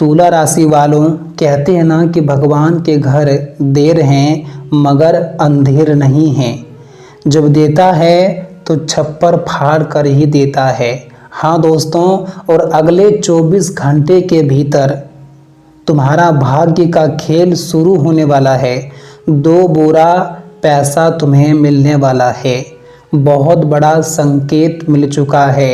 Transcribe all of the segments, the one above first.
तुला राशि वालों, कहते हैं ना कि भगवान के घर देर हैं मगर अंधेर नहीं हैं। जब देता है तो छप्पर फाड़ कर ही देता है। हाँ दोस्तों, और अगले 24 घंटे के भीतर तुम्हारा भाग्य का खेल शुरू होने वाला है। 2 बोरा पैसा तुम्हें मिलने वाला है। बहुत बड़ा संकेत मिल चुका है।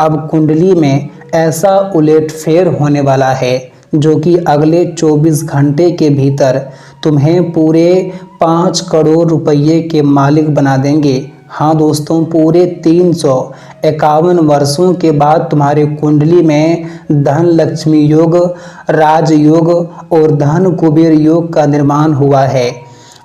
अब कुंडली में ऐसा उलटफेर होने वाला है जो कि अगले 24 घंटे के भीतर तुम्हें पूरे 5 करोड़ रुपये के मालिक बना देंगे। हाँ दोस्तों, पूरे 351 वर्षों के बाद तुम्हारे कुंडली में धन लक्ष्मी योग, राजयोग और धन कुबेर योग का निर्माण हुआ है,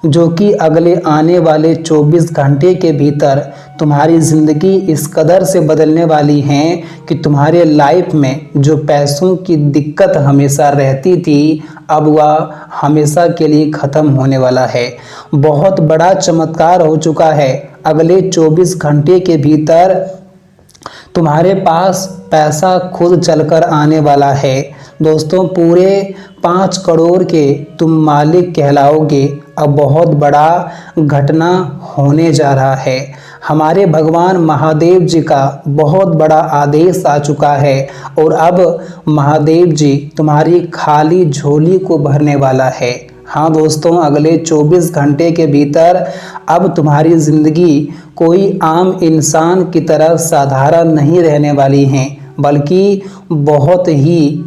जो कि अगले आने वाले 24 घंटे के भीतर तुम्हारी ज़िंदगी इस कदर से बदलने वाली है कि तुम्हारे लाइफ में जो पैसों की दिक्कत हमेशा रहती थी, अब वह हमेशा के लिए ख़त्म होने वाला है। बहुत बड़ा चमत्कार हो चुका है। अगले 24 घंटे के भीतर तुम्हारे पास पैसा खुद चलकर आने वाला है। दोस्तों, पूरे 5 करोड़ के तुम मालिक कहलाओगे। अब बहुत बड़ा घटना होने जा रहा है। हमारे भगवान महादेव जी का बहुत बड़ा आदेश आ चुका है और अब महादेव जी तुम्हारी खाली झोली को भरने वाला है। हाँ दोस्तों, अगले 24 घंटे के भीतर अब तुम्हारी ज़िंदगी कोई आम इंसान की तरह साधारण नहीं रहने वाली है, बल्कि बहुत ही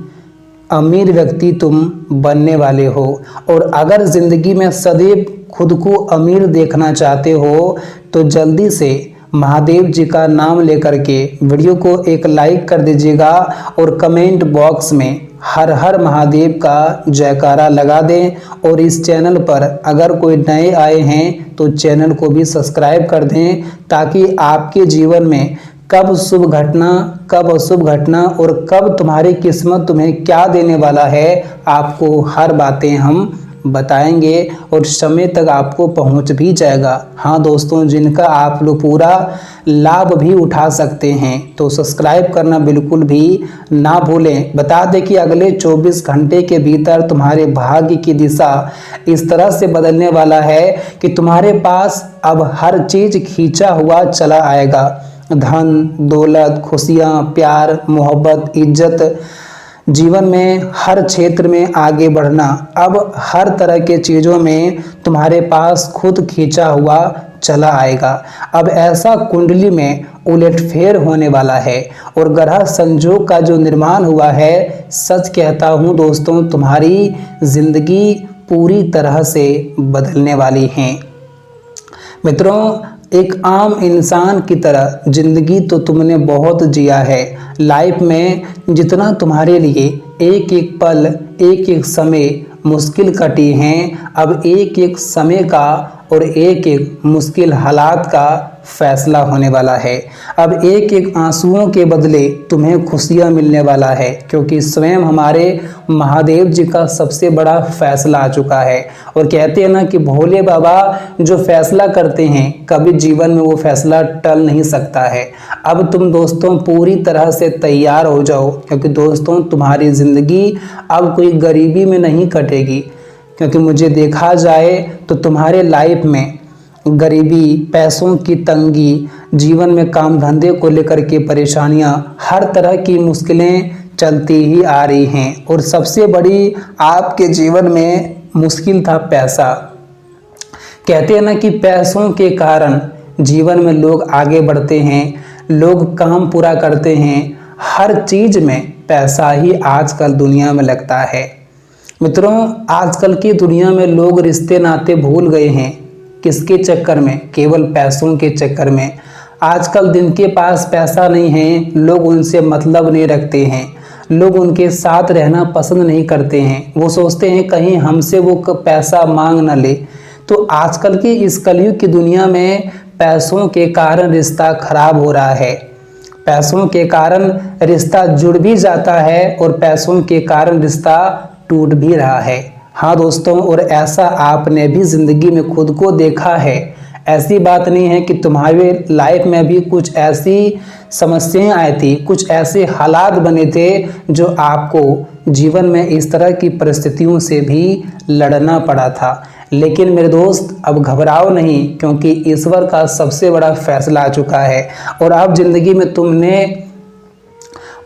अमीर व्यक्ति तुम बनने वाले हो। और अगर ज़िंदगी में सदैव खुद को अमीर देखना चाहते हो तो जल्दी से महादेव जी का नाम लेकर के वीडियो को एक लाइक कर दीजिएगा और कमेंट बॉक्स में हर हर महादेव का जयकारा लगा दें। और इस चैनल पर अगर कोई नए आए हैं तो चैनल को भी सब्सक्राइब कर दें, ताकि आपके जीवन में कब शुभ घटना, कब अशुभ घटना और कब तुम्हारी किस्मत तुम्हें क्या देने वाला है, आपको हर बातें हम बताएंगे और समय तक आपको पहुंच भी जाएगा। हाँ दोस्तों, जिनका आप लोग पूरा लाभ भी उठा सकते हैं, तो सब्सक्राइब करना बिल्कुल भी ना भूलें। बता दें कि अगले 24 घंटे के भीतर तुम्हारे भाग्य की दिशा इस तरह से बदलने वाला है कि तुम्हारे पास अब हर चीज़ खींचा हुआ चला आएगा। धन, दौलत, खुशियाँ, प्यार, मोहब्बत, इज्जत, जीवन में हर क्षेत्र में आगे बढ़ना, अब हर तरह के चीज़ों में तुम्हारे पास खुद खींचा हुआ चला आएगा। अब ऐसा कुंडली में उलटफेर होने वाला है और ग्रह संजोग का जो निर्माण हुआ है, सच कहता हूँ दोस्तों, तुम्हारी ज़िंदगी पूरी तरह से बदलने वाली है। मित्रों, एक आम इंसान की तरह ज़िंदगी तो तुमने बहुत जिया है। लाइफ में जितना तुम्हारे लिए एक एक पल, एक एक समय मुश्किल कटी हैं, अब एक एक समय का और एक एक मुश्किल हालात का फैसला होने वाला है। अब एक एक आंसुओं के बदले तुम्हें खुशियां मिलने वाला है, क्योंकि स्वयं हमारे महादेव जी का सबसे बड़ा फैसला आ चुका है। और कहते हैं ना कि भोले बाबा जो फैसला करते हैं, कभी जीवन में वो फैसला टल नहीं सकता है। अब तुम दोस्तों पूरी तरह से तैयार हो जाओ, क्योंकि दोस्तों तुम्हारी ज़िंदगी अब कोई गरीबी में नहीं कटेगी। क्योंकि मुझे देखा जाए तो तुम्हारे लाइफ में गरीबी, पैसों की तंगी, जीवन में काम धंधे को लेकर के परेशानियां, हर तरह की मुश्किलें चलती ही आ रही हैं। और सबसे बड़ी आपके जीवन में मुश्किल था पैसा। कहते हैं ना कि पैसों के कारण जीवन में लोग आगे बढ़ते हैं, लोग काम पूरा करते हैं। हर चीज़ में पैसा ही आजकल दुनिया में लगता है। मित्रों, आजकल की दुनिया में लोग रिश्ते नाते भूल गए हैं। किसके चक्कर में? केवल पैसों के चक्कर में। आजकल जिनके पास पैसा नहीं है, लोग उनसे मतलब नहीं रखते हैं, लोग उनके साथ रहना पसंद नहीं करते हैं। वो सोचते हैं कहीं हमसे वो पैसा मांग ना ले। तो आजकल की इस कलयुग की दुनिया में पैसों के कारण रिश्ता खराब हो रहा है। पैसों के कारण रिश्ता जुड़ भी जाता है और पैसों के कारण रिश्ता टूट भी रहा है। हाँ दोस्तों, और ऐसा आपने भी ज़िंदगी में खुद को देखा है। ऐसी बात नहीं है कि तुम्हारे लाइफ में भी कुछ ऐसी समस्याएं आई थी, कुछ ऐसे हालात बने थे जो आपको जीवन में इस तरह की परिस्थितियों से भी लड़ना पड़ा था। लेकिन मेरे दोस्त अब घबराओ नहीं, क्योंकि ईश्वर का सबसे बड़ा फैसला आ चुका है और अब जिंदगी में तुमने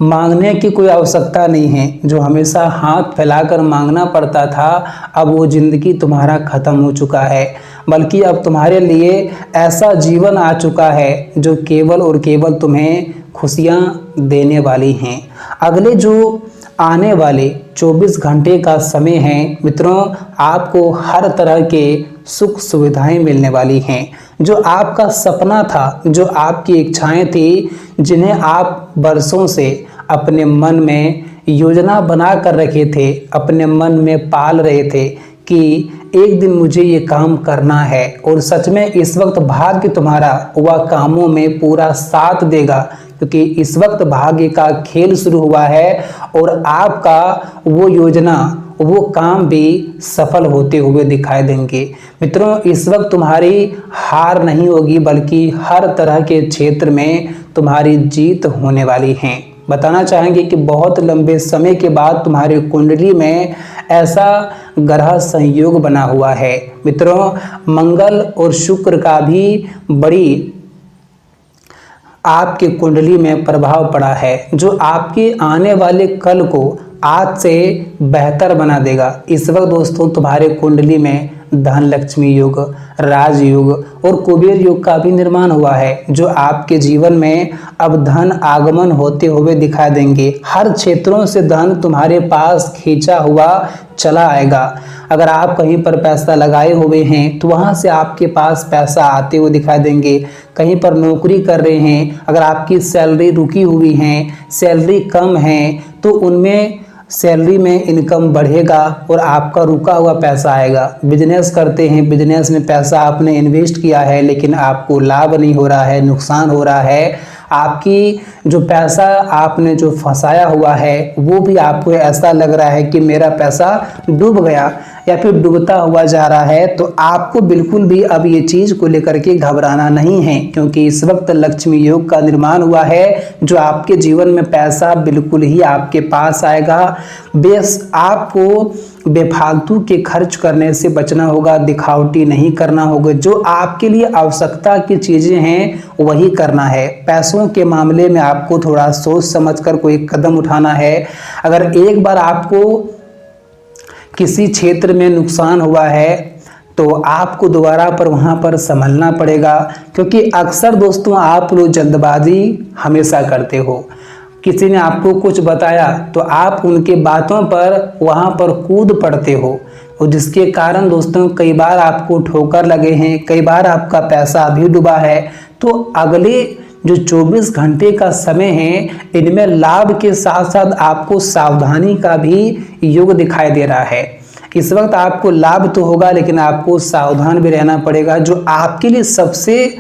मांगने की कोई आवश्यकता नहीं है। जो हमेशा हाथ फैलाकर मांगना पड़ता था, अब वो जिंदगी तुम्हारा खत्म हो चुका है, बल्कि अब तुम्हारे लिए ऐसा जीवन आ चुका है जो केवल और केवल तुम्हें खुशियां देने वाली हैं। अगले जो आने वाले 24 घंटे का समय है मित्रों, आपको हर तरह के सुख सुविधाएं मिलने वाली हैं। जो आपका सपना था, जो आपकी इच्छाएं थी, जिन्हें आप बरसों से अपने मन में योजना बना कर रखे थे, अपने मन में पाल रहे थे कि एक दिन मुझे ये काम करना है, और सच में इस वक्त भाग्य तुम्हारा वह कामों में पूरा साथ देगा, क्योंकि इस वक्त भाग्य का खेल शुरू हुआ है और आपका वो योजना, वो काम भी सफल होते हुए दिखाई देंगे। मित्रों, इस वक्त तुम्हारी हार नहीं होगी, बल्कि हर तरह के क्षेत्र में तुम्हारी जीत होने वाली है। बताना चाहेंगे कि बहुत लंबे समय के बाद तुम्हारी कुंडली में ऐसा ग्रह संयोग बना हुआ है। मित्रों, मंगल और शुक्र का भी बड़ी आपके कुंडली में प्रभाव पड़ा है, जो आपके आने वाले कल को आज से बेहतर बना देगा। इस वक्त दोस्तों तुम्हारे कुंडली में धन लक्ष्मी योग, राजयोग और कुबेर योग का भी निर्माण हुआ है, जो आपके जीवन में अब धन आगमन होते हुए दिखाई देंगे। हर क्षेत्रों से धन तुम्हारे पास खींचा हुआ चला आएगा। अगर आप कहीं पर पैसा लगाए हुए हैं तो वहां से आपके पास पैसा आते हुए दिखाई देंगे। कहीं पर नौकरी कर रहे हैं, अगर आपकी सैलरी रुकी हुई है, सैलरी कम है, तो उनमें सैलरी में इनकम बढ़ेगा और आपका रुका हुआ पैसा आएगा। बिजनेस करते हैं, बिजनेस में पैसा आपने इन्वेस्ट किया है, लेकिन आपको लाभ नहीं हो रहा है, नुकसान हो रहा है। आपकी जो पैसा आपने जो फंसाया हुआ है, वो भी आपको ऐसा लग रहा है कि मेरा पैसा डूब गया या फिर डूबता हुआ जा रहा है, तो आपको बिल्कुल भी अब ये चीज को लेकर के घबराना नहीं है, क्योंकि इस वक्त लक्ष्मी योग का निर्माण हुआ है, जो आपके जीवन में पैसा बिल्कुल ही आपके पास आएगा। बेस आपको बेफालतू के खर्च करने से बचना होगा, दिखावटी नहीं करना होगा। जो आपके लिए आवश्यकता की चीजें हैं वही करना है। पैसों के मामले में आपको थोड़ा सोच समझकर कोई कदम उठाना है। अगर एक बार आपको किसी क्षेत्र में नुकसान हुआ है तो आपको दोबारा पर वहां पर संभलना पड़ेगा, क्योंकि अक्सर दोस्तों आप लोग जल्दबाजी हमेशा करते हो। किसी ने आपको कुछ बताया तो आप उनके बातों पर वहां पर कूद पड़ते हो, और जिसके कारण दोस्तों कई बार आपको ठोकर लगे हैं, कई बार आपका पैसा भी डूबा है। तो अगले जो 24 घंटे का समय है, इनमें लाभ के साथ साथ आपको सावधानी का भी योग दिखाई दे रहा है। इस वक्त आपको लाभ तो होगा, लेकिन आपको सावधान भी रहना पड़ेगा, जो आपके लिए सबसे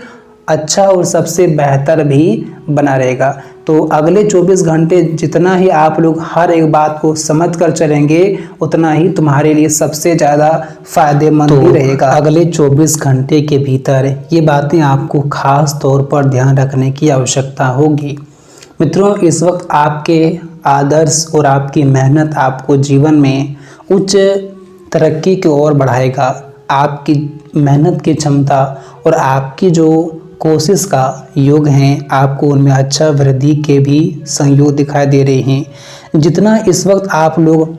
अच्छा और सबसे बेहतर भी बना रहेगा। तो अगले 24 घंटे जितना ही आप लोग हर एक बात को समझ कर चलेंगे, उतना ही तुम्हारे लिए सबसे ज़्यादा फायदेमंद भी रहेगा। अगले 24 घंटे के भीतर ये बातें आपको खास तौर पर ध्यान रखने की आवश्यकता होगी। मित्रों, इस वक्त आपके आदर्श और आपकी मेहनत आपको जीवन में उच्च तरक्की की ओर बढ़ाएगा। आपकी मेहनत की क्षमता और आपकी जो कोशिश का योग हैं, आपको उनमें अच्छा वृद्धि के भी संयोग दिखाई दे रहे हैं। जितना इस वक्त आप लोग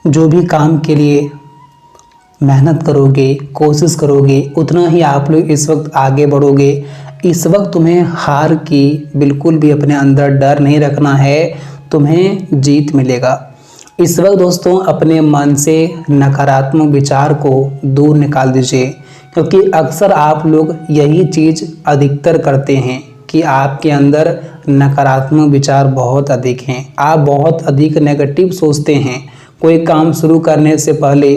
जो भी काम के लिए मेहनत करोगे, कोशिश करोगे, उतना ही आप लोग इस वक्त आगे बढ़ोगे। इस वक्त तुम्हें हार की बिल्कुल भी अपने अंदर डर नहीं रखना है, तुम्हें जीत मिलेगा। इस वक्त दोस्तों अपने मन से नकारात्मक विचार को दूर निकाल दीजिए, क्योंकि अक्सर आप लोग यही चीज़ अधिकतर करते हैं कि आपके अंदर नकारात्मक विचार बहुत अधिक हैं। आप बहुत अधिक नेगेटिव सोचते हैं। कोई काम शुरू करने से पहले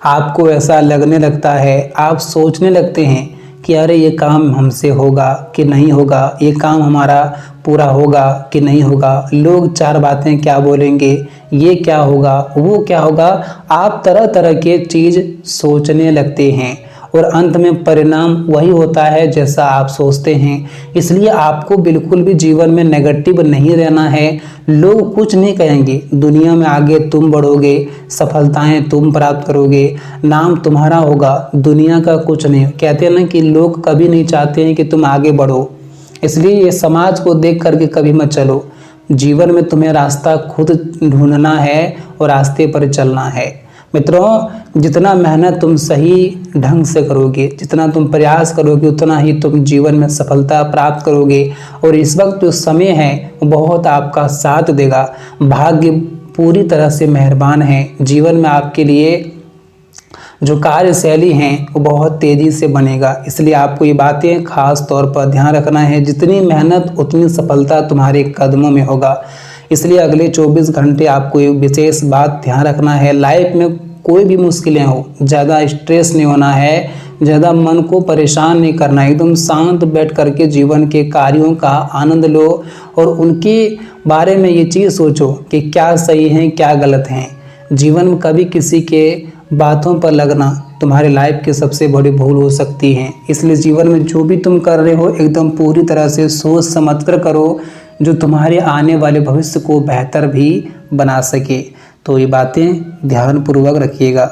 आपको ऐसा लगने लगता है, आप सोचने लगते हैं कि अरे ये काम हमसे होगा कि नहीं होगा, ये काम हमारा पूरा होगा कि नहीं होगा, लोग चार बातें क्या बोलेंगे, ये क्या होगा, वो क्या होगा। आप तरह तरह के चीज़ सोचने लगते हैं और अंत में परिणाम वही होता है जैसा आप सोचते हैं। इसलिए आपको बिल्कुल भी जीवन में नेगेटिव नहीं रहना है। लोग कुछ नहीं कहेंगे, दुनिया में आगे तुम बढ़ोगे, सफलताएं तुम प्राप्त करोगे, नाम तुम्हारा होगा, दुनिया का कुछ नहीं। कहते हैं ना कि लोग कभी नहीं चाहते हैं कि तुम आगे बढ़ो, इसलिए ये समाज को देख करके कभी मत चलो। जीवन में तुम्हें रास्ता खुद ढूंढना है और रास्ते पर चलना है। मित्रों, जितना मेहनत तुम सही ढंग से करोगे, जितना तुम प्रयास करोगे, उतना ही तुम जीवन में सफलता प्राप्त करोगे। और इस वक्त जो समय है वो बहुत आपका साथ देगा। भाग्य पूरी तरह से मेहरबान है। जीवन में आपके लिए जो कार्यशैली है वो बहुत तेजी से बनेगा। इसलिए आपको ये बातें खास तौर पर ध्यान रखना है। जितनी मेहनत उतनी सफलता तुम्हारे कदमों में होगा। इसलिए अगले 24 घंटे आपको ये विशेष बात ध्यान रखना है। लाइफ में कोई भी मुश्किलें हो, ज़्यादा स्ट्रेस नहीं होना है, ज़्यादा मन को परेशान नहीं करना है। एकदम शांत बैठ करके जीवन के कार्यों का आनंद लो और उनके बारे में ये चीज़ सोचो कि क्या सही है क्या गलत है। जीवन में कभी किसी के बातों पर लगना तुम्हारे लाइफ की सबसे बड़ी भूल हो सकती है। इसलिए जीवन में जो भी तुम कर रहे हो एकदम पूरी तरह से सोच समझकर करो, जो तुम्हारे आने वाले भविष्य को बेहतर भी बना सके। तो ये बातें ध्यानपूर्वक रखिएगा।